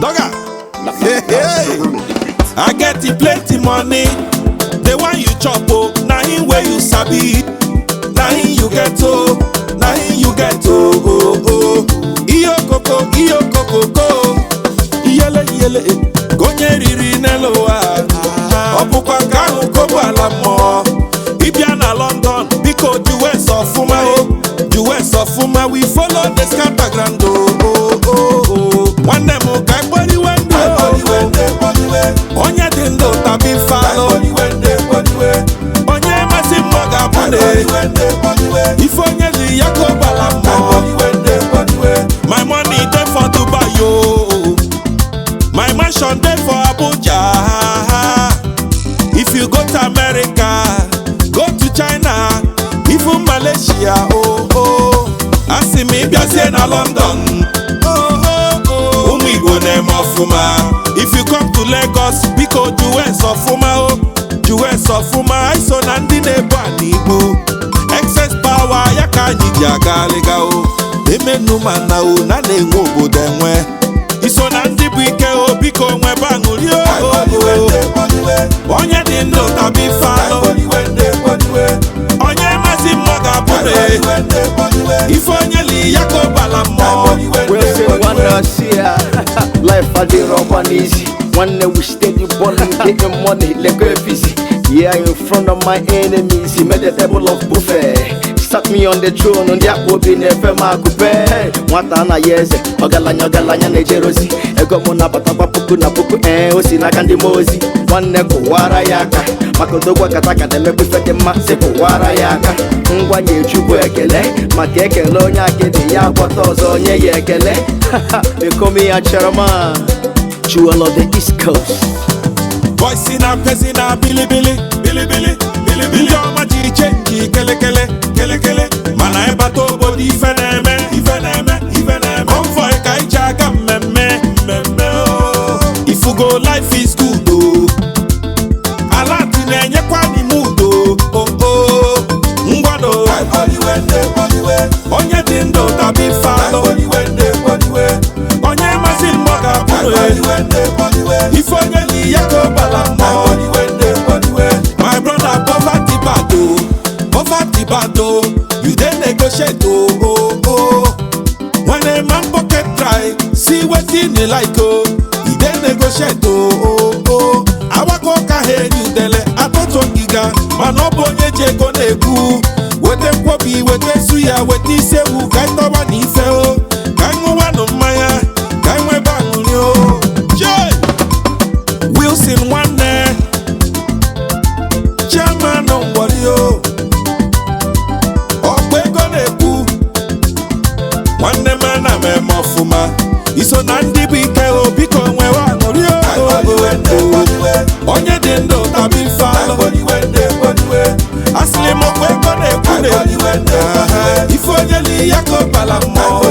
Dogga. Hey. I get the plenty money. The one you chop oh, na him where you sabi. Na him you get oh, na him you get oh. Iyo koko ko. Iyele gonye riri neloa. Opukwa kanu kobo alamo. Ibia na London because US of Fuma US of Fuma we follow the scattergram oh. One dem o Kporiwe onye dị ndụ tabi falo onye masị mmoga bune ife onye li yako balamo. My money dey for Dubai yo, my mansion dey for Abuja. If you go to America, go to China, even Malaysia oh. Asi mi biase na London Igbo name of Fuma. If you come to Lagos, because US of Fuma US of Fuma, I saw Nandi nebo anibo. Excess power, yaka nyija galega o. Eme numa na o, na ne ngobo denwe. Iso Nandi bike o, biko mwe banguli o. Onye di ndo tabi falo. Onye masi mwaga bune. Ifo onye li yako balamo. Life I did up on easy. One day we steady balling, getting money like a busy. Yeah, in front of my enemies, he made a table of buffet. Sat me on the throne, on the apple bin never coupe. Watana yes, Ogalanya Nejerosi. Egomona Patapapuku Napuku, Osina Kandi Mosi. One neck warayaka. Makodowa Kataka, the Mepufet Maxiko warayaka. Ngwanye Chubuekele, Makeke Lonya Kedia, Potozo, Yekele. They call me a chairman. Jewel of the East Coast. Boys in a pesina, Billy. Yoma change, kele. Mana ebato body feneme. Convoy kaijaga meme. If you go, life is good oh. Alatine nye kwani mudo oh. Ngwado. Onye dindo tabi falo. Onye masin moga bune. If onye li yako balamo. My brother poverty bad oh. You dey negotiate oh. When a man pocket dry, see wetin he like oh. He dey negotiate oh. Awako kahe you dele atoto giga. Manobo nye jego neku. Wete kwobi, wete suya, wete sewu. Kaitoba ni ife oh. Kaingo wano maya, kainwe banguli oh. Wilson Nwane Chairman on Wario Okwego neku Nwane mana memo Fuma Iso Nandi bike o biko mwewa Wario Onye dindo tabi falo Asli mokwego neku Ifo nyeli yako balamo